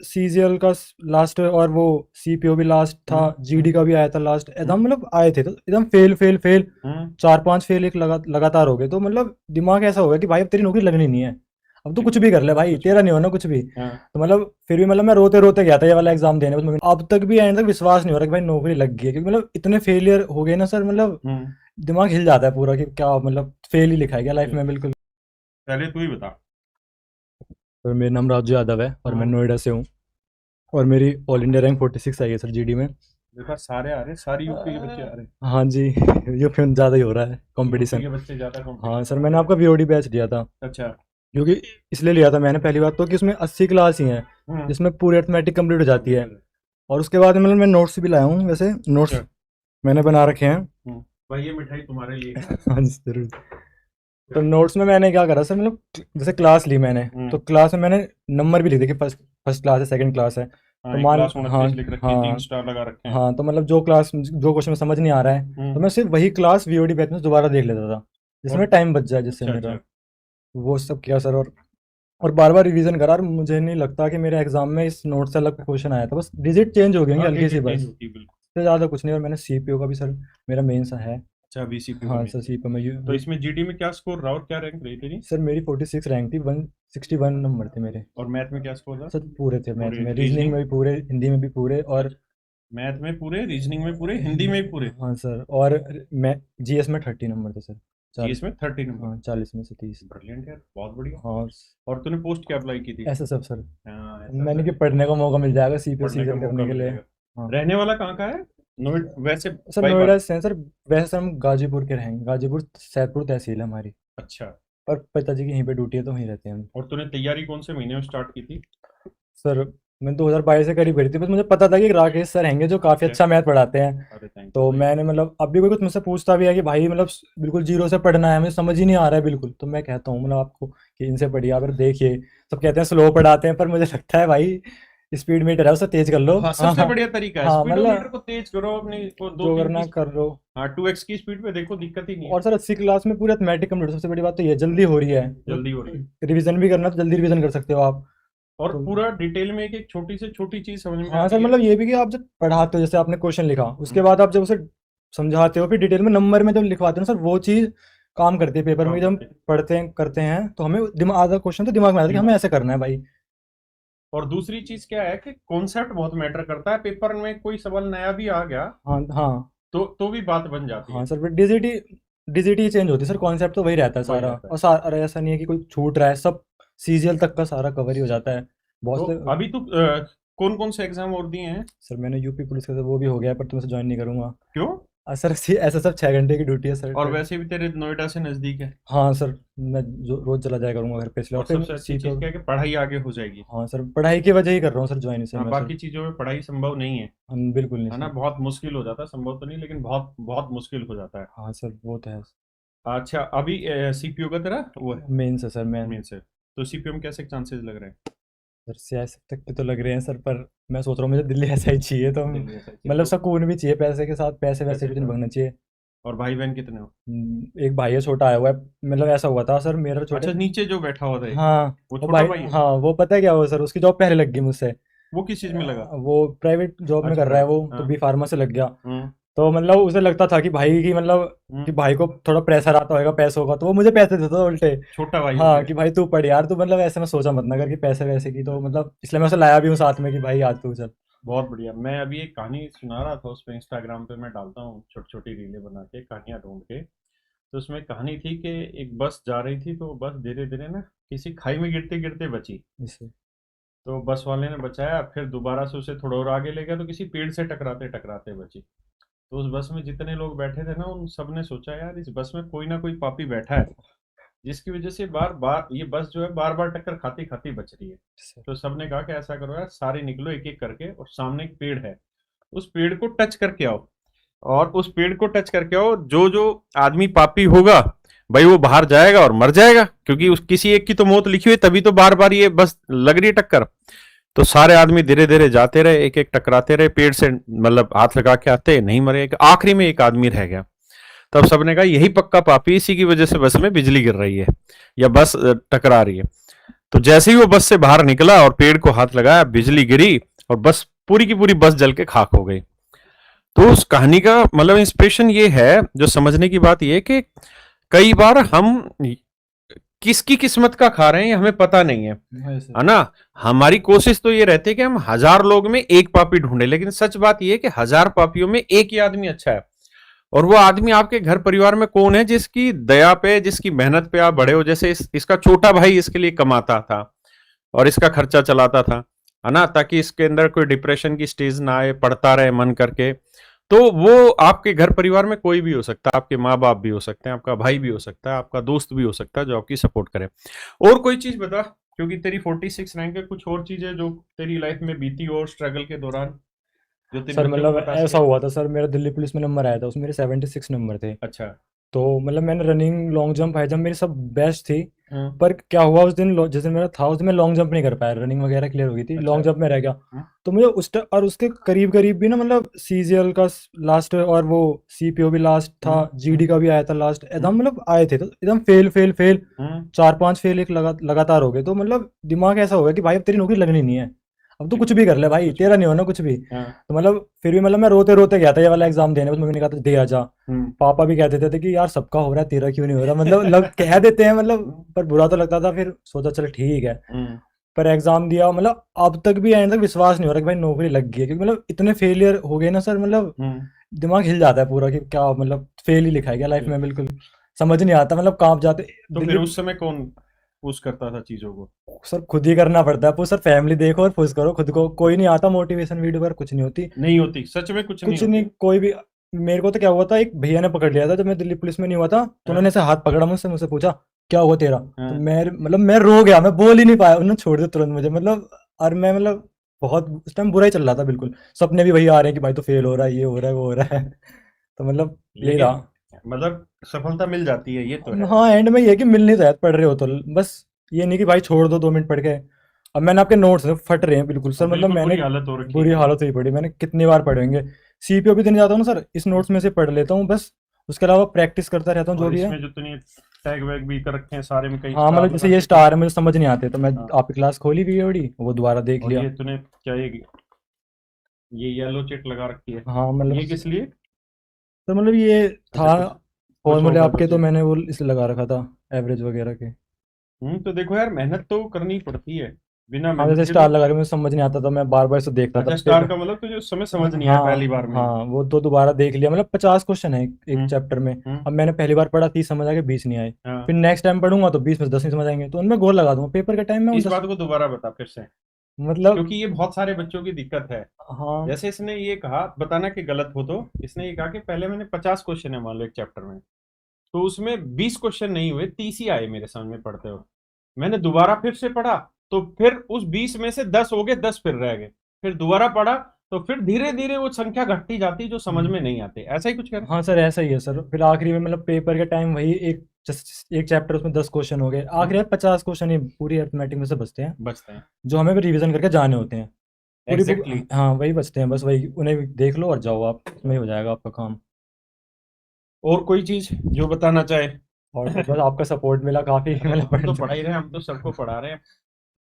CGL का last और वो सीपीओ भी लास्ट था, जीडी का भी आया था लास्ट, एकदम मतलब आए थे तो एकदम फेल फेल फेल, 4-5 फेल एक लगातार हो गए। तो मतलब दिमाग ऐसा हो गया कि भाई अब तेरी नौकरी लगनी नहीं है, अब तू कुछ भी कर ले भाई, तेरा नहीं होना कुछ भी। तो मतलब फिर भी मतलब मैं रोते रोते गया था ये वाला एग्जाम देने, उसमें अब तक भी एंड तक विश्वास नहीं हो रहा कि भाई नौकरी लग गई है, क्योंकि मतलब इतने फेलियर हो गए ना सर, मतलब दिमाग हिल जाता है पूरा कि क्या मतलब फेल ही लिखा है क्या लाइफ में, बिल्कुल। पहले तू ही बता। और मेरा नाम राजू यादव है और मैं नोएडा से हूँ, और मेरी ऑल इंडिया रैंक 46 आई है सर जीडी में। देखा, सारे आ रहे, सारी यूपी के बच्चे आ रहे। हाँ जी, यूपी में ज़्यादा ही हो रहा है यूपी कंपटीशन। के बच्चे ज्यादा हाँ कंपटीशन सर, कर मैंने रहे हैं। आपका वीओडी बैच लिया था, अच्छा। क्योंकि इसलिए लिया था मैंने, पहली बात तो कि उसमें 80 क्लास ही हैं, जिसमें पूरी अर्थमेटिक कंप्लीट हो जाती है। बिल्कुल। और उसके बाद मतलब मैं नोट्स भी लाया हूँ, वैसे नोट्स अच्छा। मैंने बना रखे हैं। भाई ये मिठाई तुम्हारे लिए है। हाँ जी जरूर। तो नोट्स में मैंने क्या करा सर, मतलब जैसे क्लास ली मैंने, तो क्लास में मैंने नंबर भी लिख दिए कि फर्स्ट फर्स्ट क्लास है, सेकंड क्लास है। तो हाँ, एक मान क्लास हाँ 29 लिख रखी है, तीन हाँ स्टार लगा रखे हैं। हाँ, तो मतलब जो क्लास जो क्वेश्चन में समझ नहीं आ रहा है, तो मैं सिर्फ वही क्लास वीओडी बैच में दोबारा देख लेता था, जिसमें और टाइम बच जाए जिससे अच्छा मेरा। अच्छा। वो सब किया सर, और बार बार रिवीजन करा, और मुझे नहीं लगता कि मेरे एग्जाम में इस नोट से अलग क्वेश्चन आया था, बस डिजिट चेंज हो गई होंगी हाँ, हल्की सी डिजिट चेंज बस, होती है बिल्कुल। इससे ज़्यादा कुछ नहीं। और मैंने सीपीओ का भी सर, मेरा मेन सा है। अच्छा, बीसीपी का हाँ मेन सर, है। सीपीओ में तो इसमें जीडी में क्या स्कोर रहा और क्या रैंक रही तेरी? सर मेरी 46 रैंक थी, 161 नंबर थे मेरे। और मैथ में क्या स्कोर था? सर पूरे थे मैथ पूरे में, रीजनिंग रीजनिंग? में भी पूरे, हिंदी में भी पूरे, और अच्छा, मैथ में पूरे, रीजनिंग में पूरे, हिंदी में भी पूरे? हाँ सर, और मैं जीएस में 30 नंबर थे सर। चार जीएस में 30 नंबर? हाँ, 40 में से 30। ब्रिलियंट यार, बहुत बढ़िया। हाँ। और तूने पोस्ट क्या अप्लाई की थी? ऐसा सब सर, हाँ, ऐसा मैंने कि सर। पढ़ने का मौका मिल जाएगा सीपीओ पढ़ने का सीजन मौका करने के लिए। मिलेगा। हाँ रहने वाला कहाँ का है? नोएड वैसे? सर, बाई नोएडा बात। से हैं सर, वैसे सर हम गाजीपुर के रहेंगे, गाजीपुर सैदपुर तहसील है हमारी, अच्छा। और पिताजी की यहीं पे ड्यूटी है तो वहीं रहते हैं हम। और तूने तैयारी कौन से महीने में स्टार्ट की थी? सर मैं 2022 से करीब करी थी, बस मुझे पता था कि राकेश सर हैंगे जो काफ़ी अच्छा। अच्छा मैथ पढ़ाते हैं। अरे थैंक यू तो भाई। मैंने मतलब अब भी कोई कुछ मुझसे पूछता भी है कि भाई मतलब बिल्कुल जीरो से पढ़ना है, मुझे समझ ही नहीं आ रहा है बिल्कुल, तो मैं कहता हूँ मतलब आपको कि इनसे पढ़िए, आप देखिए। सब कहते हैं स्लो पढ़ाते हैं, पर मुझे लगता है भाई स्पीड मीटर है, उसे तेज कर लो। हाँ, हाँ सबसे हाँ बढ़िया तरीका है, हाँ, स्पीडोमीटर मतलब को तेज करो अपनी को, दो जो तीन की। करना कर लो। हाँ, 2x की स्पीड पे देखो, दिक्कत ही नहीं है। और सर 80 क्लास में पूरी अथमेटिक कंप्लीट, सबसे बड़ी बात तो ये जल्दी हो रही है, तो जल्दी हो रही है। रिवीजन भी करना तो जल्दी रिवीजन कर सकते हो आप। और तो पूरा डिटेल में एक एक छोटी से छोटी चीज समझ में हाँ सर, आती है। मतलब ये भी कि आप जब पढ़ाते हो, जैसे आपने क्वेश्चन लिखा, उसके हम्म, बाद आप जब उसे समझाते हो फिर डिटेल में नंबर में जब लिखवाते हो ना सर, वो चीज़ काम करती है पेपर में, काम जब हम करते हैं। पढ़ते हैं करते हैं तो हमें दिमाग, आधा क्वेश्चन तो दिमाग में आता है कि हमें दिमाग। ऐसे करना है भाई। और दूसरी चीज क्या है कि कॉन्सेप्ट बहुत मैटर करता है, पेपर में कोई सवाल नया भी आ गया हाँ हाँ तो भी बात बन जाती हाँ है। सर, फिर डिजिटी चेंज होती है सर, कॉन्सेप्ट तो वही रहता है वही सारा, रहता है। और अरे ऐसा नहीं है कि कोई छूट रहा है, सब सीजीएल तक का सारा कवर ही हो जाता है। बहुत तो से। अभी तू कौन कौन से एग्जाम और दिए हैं? सर मैंने यूपी पुलिस का तो वो भी हो गया है, पर तुमसे ज्वाइन नहीं करूंगा। क्यों? सर ऐसा सब 6 घंटे की ड्यूटी है सर। और वैसे भी तेरे नोएडा से नजदीक है। हाँ सर, मैं रोज चला जाया करूंगा घर पे, इसलिए। और और फिर सबसे अच्छी सीपीओ। चीज क्या है कि पढ़ाई आगे हो जाएगी। हाँ सर, पढ़ाई की वजह ही कर रहा हूँ सर ज्वाइन इसे हाँ, मैं सर। बाकी चीजों में पढ़ाई संभव नहीं है। हम बिल्कुल नहीं है ना, सर। बहुत मुश्किल हो जाता है, संभव तो नहीं लेकिन बहुत बहुत मुश्किल हो जाता है। हाँ सर, वो तो है। अच्छा, अभी सीपीयू का तेरा वो है? मेन से सर, मैं मेन से? तो सीपीयू में कैसे चांसेस लग रहे हैं? सर सियासत तक के तो लग रहे हैं सर, पर मैं सोच रहा हूँ मुझे दिल्ली ऐसा ही चाहिए, तो दिल्ली ऐसा चाहिए मतलब तो? सुकून भी चाहिए, पैसे के साथ पैसे वैसे पैसे भी के नहीं साथ? भगना चाहिए। और भाई बहन कितने हो? एक भाई है, छोटा आया हुआ है, मतलब ऐसा हुआ था सर मेरा छोटे। अच्छा, नीचे जो बैठा हुआ था एक, हाँ वो वो छोटा भाई, भाई है? हाँ वो पता है क्या हुआ सर, उसकी जॉब पहले लग गई मुझसे। वो किस चीज में लगा? वो प्राइवेट जॉब में अच्छा, कर रहा है प्राइवेट, वो, तो हाँ। बी फार्मा से लग गया। हम्म। तो मतलब उसे लगता था कि भाई की मतलब कि हम्म। भाई को थोड़ा प्रेशर आता होगा पैसों का, तो वो मुझे पैसे देता था उल्टे। छोटा भाई हो हाँ गया। कि भाई तू पढ़ यार, तू मतलब ऐसे में सोचा मत ना कर कि पैसे वैसे की, तो मतलब इसलिए मैं उसे लाया भी हूँ साथ में कि भाई आज तू चल। बहुत बढ़िया। मैं अभी एक कहानी सुना रहा था, उस पे इंस्टाग्राम पे मैं डालता हूँ छोटी छोटी रीलें बना के, कहानियां ढूंढ के। तो उसमें कहानी थी कि एक बस जा रही थी, तो बस धीरे धीरे ना किसी खाई में गिरते गिरते बची। इससे तो बस वाले ने बचाया, फिर दोबारा से उसे थोड़ा और आगे ले गया, तो किसी पेड़ से टकराते टकराते बची। तो उस बस में जितने लोग बैठे थे ना, उन सब ने सोचा यार इस बस में कोई ना कोई पापी बैठा है, जिसकी वजह से बार बार ये बस जो है बार बार टक्कर खाती खाती बच रही है। इससे तो सबने कहा कि ऐसा करो यार, सारे निकलो एक एक करके, और सामने एक पेड़ है, उस पेड़ को टच करके आओ। और उस पेड़ को टच करके आओ, जो जो आदमी पापी होगा भाई वो बाहर जाएगा और मर जाएगा, क्योंकि उस किसी एक की तो मौत लिखी हुई, तभी तो बार बार ये बस लग रही है टक्कर। तो सारे आदमी धीरे धीरे जाते रहे, एक एक टकराते रहे पेड़ से, मतलब हाथ लगा के आते, नहीं मरे, आखिरी में एक आदमी रह गया। तब सबने कहा यही पक्का पापी, इसी की वजह से बस में बिजली गिर रही है या बस टकरा रही है। तो जैसे ही वो बस से बाहर निकला और पेड़ को हाथ लगाया, बिजली गिरी और बस पूरी की पूरी बस जल के खाक हो गई। तो उस कहानी का मतलब इंस्पिरेशन ये है, जो समझने की बात ये है कि कई बार हम किसकी किस्मत का खा रहे हैं ये हमें पता नहीं है, है ना। हमारी कोशिश तो ये रहती है कि हम 1000 लोग में एक पापी ढूंढे, लेकिन सच बात ये है कि 1000 पापियों में एक ही आदमी अच्छा है। और वो आदमी आपके घर परिवार में कौन है, जिसकी दया पे, जिसकी मेहनत पे आप बड़े हो। जैसे इसका छोटा भाई इसके लिए कमाता था और इसका खर्चा चलाता था, है ना, ताकि इसके अंदर कोई डिप्रेशन की स्टेज ना आए, पढ़ता रहे मन करके। तो वो आपके घर परिवार में कोई भी हो सकता है, आपके माँ बाप भी हो सकते हैं, आपका भाई भी हो सकता है, आपका दोस्त भी हो सकता है जो आपकी सपोर्ट करे। और कोई चीज बता, क्योंकि तेरी 46 रैंक है, कुछ और चीजें जो तेरी लाइफ में बीती और स्ट्रगल के दौरान जो तेरे सर बच्चों को मतलब बता ऐसा सके। हुआ था सर, मेरा दिल्ली पुलिस में नंबर आया था, उसमें मेरे 76 नंबर थे। अच्छा। तो मतलब मैंने running, long jump, high jump मेरी सब बेस्ट थी। हाँ। पर क्या हुआ उस दिन, जिस दिन मेरा था उस दिन मैं लॉन्ग जंप नहीं कर पाया, रनिंग वगैरह क्लियर हो गई थी, अच्छा। लॉन्ग जंप में रह गया। हाँ। तो मुझे और उसके करीब करीब भी ना, मतलब सीजीएल का लास्ट और वो सीपीओ भी लास्ट था, जीडी का भी आया था लास्ट, एकदम मतलब आए थे, तो एकदम फेल फेल फेल, हाँ। 4-5 फेल एक लगातार हो गए। तो मतलब दिमाग ऐसा हो गया कि भाई अब तेरी नौकरी लगनी नहीं है, अब तो कुछ भी कर ले भाई, कुछ तेरा नहीं होना कुछ भी। हाँ। तो मतलब फिर भी मतलब मैं रोते रोते गया था ये वाला एग्जाम देने, बस मम्मी ने कहा था दे आ जा। पापा भी कह देते थे कि यार सबका हो रहा है तेरा क्यों नहीं हो रहा, मतलब कह देते हैं मतलब, पर बुरा तो लगता था। फिर सोचा चल ठीक है, पर एग्जाम दिया। मतलब अब तक भी एंड तक विश्वास नहीं हो रहा कि भाई नौकरी लग गई है, क्योंकि मतलब इतने फेलियर हो गए ना सर, मतलब दिमाग हिल जाता है पूरा कि क्या मतलब फेल ही लिखा है क्या लाइफ में, बिल्कुल समझ नहीं आता, मतलब कांप जाते। तो फिर दिल्ली उस समय कौन पुश करता था चीजों को? सर खुद ही करना पड़ता है, सर फैमिली देखो और पुश करो खुद को, कोई नहीं आता मोटिवेशन वीडियो पर, कुछ नहीं होती, नहीं होती, सच में कुछ नहीं कुछ नहीं होती। कोई भी। मेरे को तो क्या हुआ था, एक भैया ने पकड़ लिया था जब मैं दिल्ली पुलिस में नहीं हुआ था, तो उन्होंने ऐसे हाथ पकड़ा मुझसे, मुझसे पूछा क्या हुआ तेरा, तो हाँ। मैं मतलब मैं रो गया, मैं बोल ही नहीं पाया, उन्होंने छोड़ दिया तुरंत मुझे, मतलब। और मैं मतलब बहुत उस टाइम बुरा ही चल रहा था बिल्कुल, सपने भी वही आ रहे हैं कि भाई तो फेल हो रहा है, ये हो रहा है, वो हो रहा है। तो मतलब यही लेकिन रहा। मतलब सफलता मिल जाती है, ये तो है। हाँ एंड में ये है कि मिल नहीं रहा है, पढ़ रहे हो तो बस, ये नहीं कि भाई छोड़ दो 2 मिनट पढ़ के। अब मैंने आपके नोट्स फट रहे हैं बिल्कुल सर, अब मतलब बिल्कुल मैंने बुरी हालत हो रखी बुरी है। हालत हुई पड़ी, मैंने कितनी बार पढ़ेंगे, सीपीओ भी देने जाता हूँ ना सर, इस नोट्स में से पढ़ लेता हूँ बस, उसके अलावा प्रैक्टिस करता रहता हूँ जो और भी है। इसमें जो तूने टैग वैग भी कर रखे हैं सारे में, कई हाँ स्टार मतलब जैसे लगा ये के स्टार है मुझे समझ नहीं आते, तो मैं हाँ। आपकी क्लास खोली वीडियो वो दोबारा देख और लिया। ये तूने क्या, ये येलो चिट लगा रखी है, हाँ मतलब ये किस लिए? सर मतलब ये अच्छा, था कुछ कुछ फॉर्मूले होगा तो आपके, तो चीज। मैंने वो इसलिए लगा रखा था, एवरेज वगैरह के। तो देखो यार, मेहनत तो करनी पड़ती है, बिना हाँ मेहनत जैसे के तो। स्टार लगा के मुझे समझ नहीं आता, तो मैं बार बार इसे देख रहा था अच्छा, स्टार पेपर। का मतलब तुझे उस समय समझ नहीं आया पहली हाँ बार में ही। हाँ, वो तो दोबारा देख लिया, मतलब 50 क्वेश्चन है एक हम्म। चैप्टर में। हम्म। अब मैंने पहली बार पढ़ा 30 समझ आ गए, 20 नहीं आए। हाँ। फिर नेक्स्ट टाइम पढ़ूंगा तो 20 में से 10 नहीं समझ आएंगे, तो उनमें गोल लगा दूंगा, पेपर के टाइम में उन इस 10। बात को दोबारा बता फिर से, मतलब क्योंकि ये बहुत सारे बच्चों की दिक्कत है। हाँ जैसे इसने ये कहा, बताना कि गलत हो तो, इसने ये कहा कि पहले मैंने 50 क्वेश्चन है मान लो एक चैप्टर में, तो उसमें 20 क्वेश्चन नहीं हुए, 30 ही आए मेरे समझ में पढ़ते हो। मैंने दोबारा फिर से पढ़ा, तो फिर उस 20 में से 10 हो गए, 10 फिर रह गए। फिर दोबारा पढ़ा, तो फिर धीरे धीरे वो संख्या घटती जाती जो समझ में नहीं आते। ऐसा ही कुछ कर। हाँ सर ऐसा ही है सर, फिर आखिरी में मतलब पेपर के टाइम वही एक चैप्टर उसमें 10 क्वेश्चन हो गए, आखिरी में 50 क्वेश्चन ही पूरी अरिथमेटिक में से बचते हैं, बचते हैं। जो हमें भी रिवीजन करके जाने होते हैं। पूरी बुक, एग्जैक्टली। हाँ वही बचते हैं बस, वही उन्हें भी देख लो और जाओ आप, उसमें ही हो जाएगा आपका काम। और कोई चीज जो बताना चाहे? और तो बस आपका सपोर्ट मिला काफी, मतलब हम तो पढ़ने। पढ़ा ही रहे, हम तो सबको पढ़ा रहे हैं।